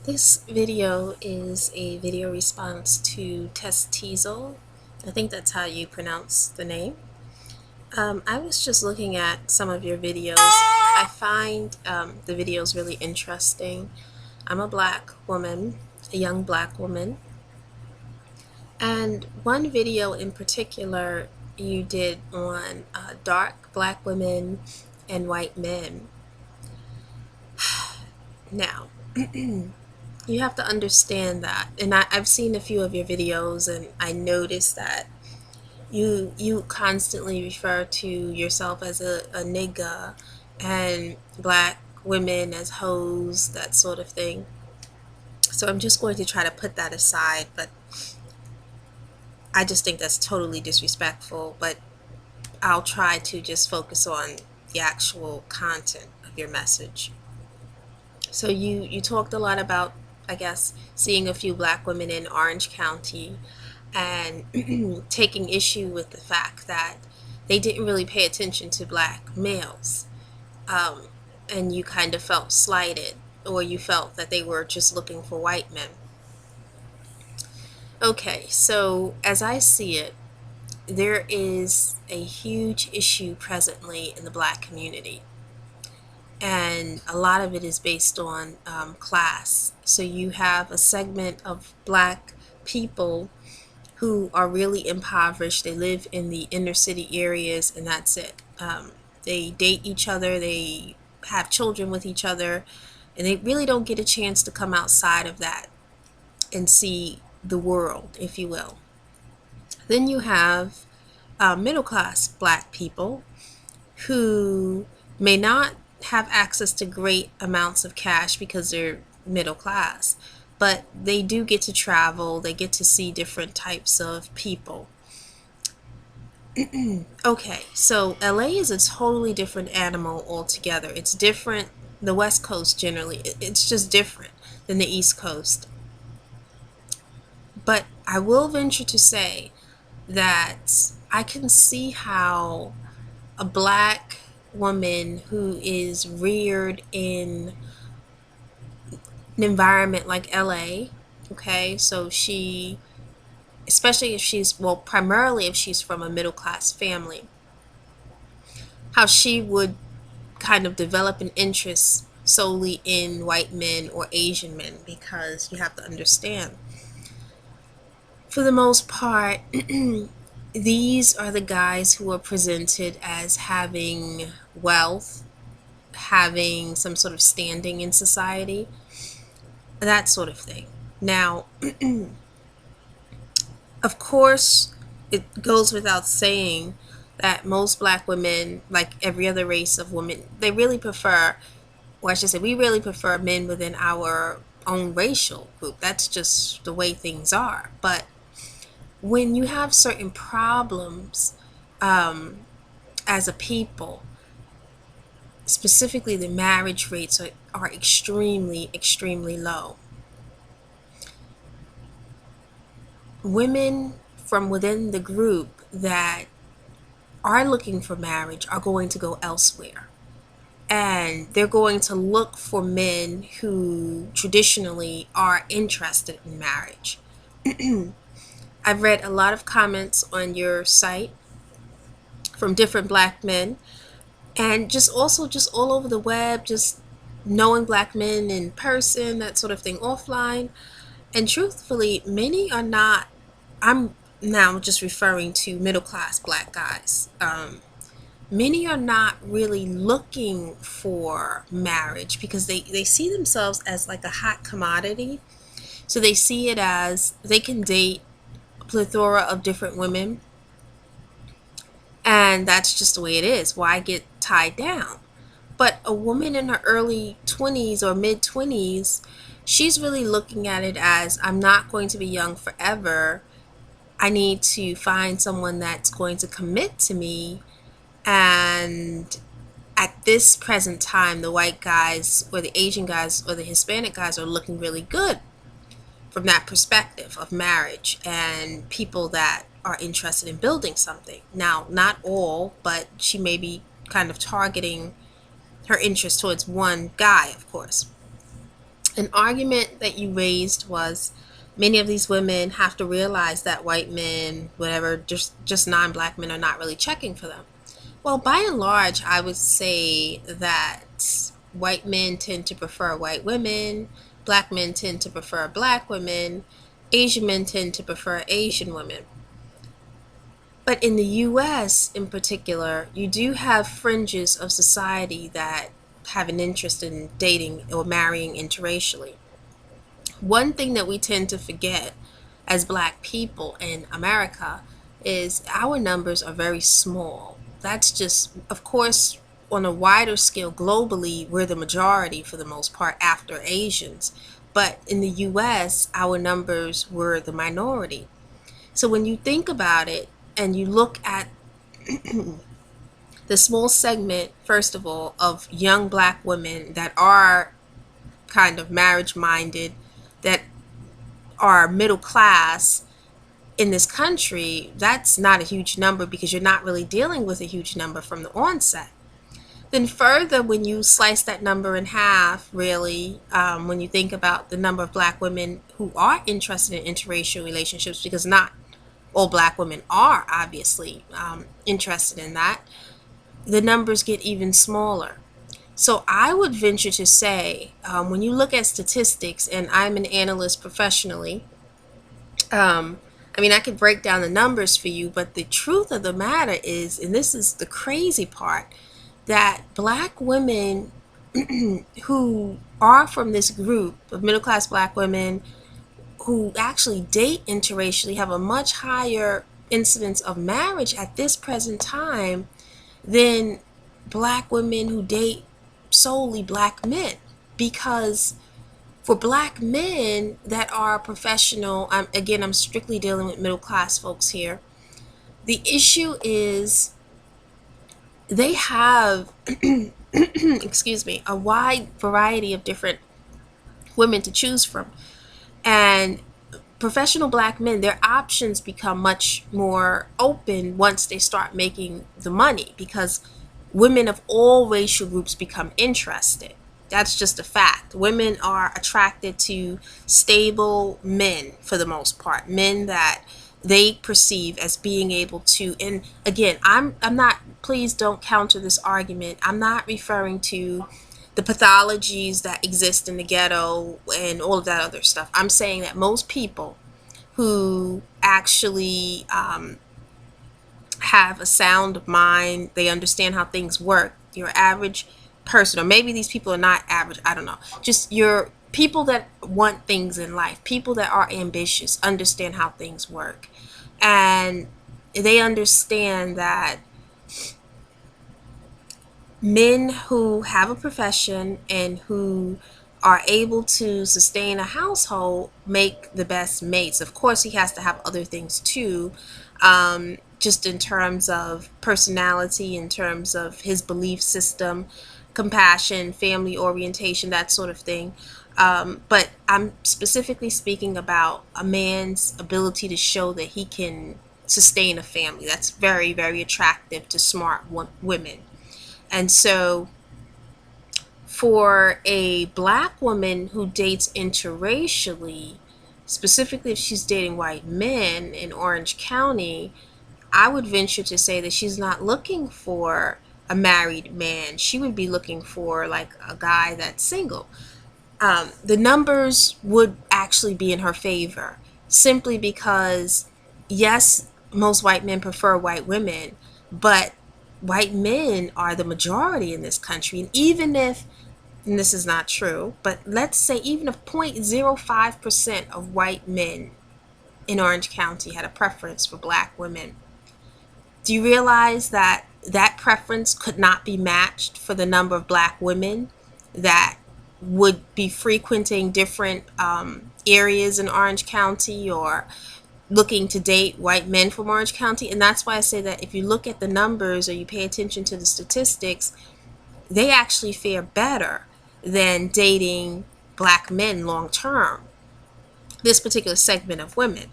This video is a video response to Testizel. I think that's how you pronounce the name. I was just looking at some of your videos. I find the videos really interesting. I'm a black woman, a young black woman, and one video in particular you did on dark black women and white men. Now, you have to understand that, and I've seen a few of your videos, and I noticed that you constantly refer to yourself as a nigga and black women as hoes, that sort of thing. So I'm just going to try to put that aside, but I just think that's totally disrespectful. But I'll try to just focus on the actual content of your message. So you talked a lot about, I guess, seeing a few black women in Orange County and taking issue with the fact that they didn't really pay attention to black males. Um, and you kind of felt slighted, or you felt that they were just looking for white men. Okay, so as I see it, there is a huge issue presently in the black community, and a lot of it is based on class. So you have a segment of black people who are really impoverished. They live in the inner city areas, and that's it. They date each other, they have children with each other, and they really don't get a chance to come outside of that and see the world, if you will. Then you have middle class black people who may not have access to great amounts of cash because they're middle class, but they do get to travel, they get to see different types of people. Okay, so LA is a totally different animal altogether. It's different, the West Coast generally, it's just different than the East Coast. But I will venture to say that I can see how a black woman who is reared in an environment like LA, okay, so she, especially if she's, well, primarily if she's from a middle class family, how she would kind of develop an interest solely in white men or Asian men, because you have to understand, for the most part, these are the guys who are presented as having wealth, having some sort of standing in society, that sort of thing. Now, of course, it goes without saying that most black women, like every other race of women, they really prefer, or I should say, we really prefer men within our own racial group. That's just the way things are. But when you have certain problems um, as a people, specifically the marriage rates are extremely, extremely low. Women from within the group that are looking for marriage are going to go elsewhere. And they're going to look for men who traditionally are interested in marriage. I've read a lot of comments on your site from different black men, and just also just all over the web, just knowing black men in person, that sort of thing, offline. And truthfully, many are not, I'm now just referring to middle class black guys. Many are not really looking for marriage because they see themselves as like a hot commodity. So they see it as they can date a plethora of different women, and that's just the way it is. Why get tied down? But a woman in her early 20s or mid 20s, she's really looking at it as, I'm not going to be young forever. I need to find someone that's going to commit to me. And at this present time, the white guys or the Asian guys or the Hispanic guys are looking really good from that perspective of marriage and people that are interested in building something. Now, not all, but she may be kind of targeting her interest towards one guy, of course. An argument that you raised was many of these women have to realize that white men, whatever, just non-black men are not really checking for them. Well, by and large, I would say that white men tend to prefer white women, black men tend to prefer black women, Asian men tend to prefer Asian women. But in the US in particular, you do have fringes of society that have an interest in dating or marrying interracially. One thing that we tend to forget as black people in America is our numbers are very small. That's just, of course, on a wider scale globally, we're the majority for the most part after Asians. But in the US, our numbers were the minority. So when you think about it and you look at the small segment, first of all, of young black women that are kind of marriage minded, that are middle class in this country, that's not a huge number because you're not really dealing with a huge number from the onset. Then further, when you slice that number in half, really, when you think about the number of black women who are interested in interracial relationships, because not all black women are obviously interested in that, the numbers get even smaller. So I would venture to say, when you look at statistics, and I'm an analyst professionally, um, I mean, I could break down the numbers for you, but the truth of the matter is, and this is the crazy part, that black women who are from this group of middle class black women who actually date interracially have a much higher incidence of marriage at this present time than black women who date solely black men. Because for black men that are professional, I'm strictly dealing with middle class folks here. The issue is they have, excuse me, a wide variety of different women to choose from. And professional black men, their options become much more open once they start making the money because women of all racial groups become interested. That's just a fact. Women are attracted to stable men for the most part, men that they perceive as being able to, and again, I'm not, please don't counter this argument. I'm not referring to the pathologies that exist in the ghetto and all of that other stuff. I'm saying that most people who actually have a sound mind, they understand how things work. Your average person, or maybe these people are not average, I don't know. Just your people that want things in life, people that are ambitious, understand how things work. And they understand that men who have a profession and who are able to sustain a household make the best mates. Of course, he has to have other things too, just in terms of personality, in terms of his belief system, compassion, family orientation, that sort of thing. But I'm specifically speaking about a man's ability to show that he can sustain a family. That's very, very attractive to smart women. And so for a black woman who dates interracially, specifically if she's dating white men in Orange County, I would venture to say that she's not looking for a married man. She would be looking for like a guy that's single. The numbers would actually be in her favor simply because, yes, most white men prefer white women, but white men are the majority in this country. And even if, and this is not true, but let's say even if 0.05% of white men in Orange County had a preference for black women, do you realize that that preference could not be matched for the number of black women that would be frequenting different areas in Orange County or looking to date white men from Orange County? And that's why I say that if you look at the numbers or you pay attention to the statistics, they actually fare better than dating black men long term, this particular segment of women.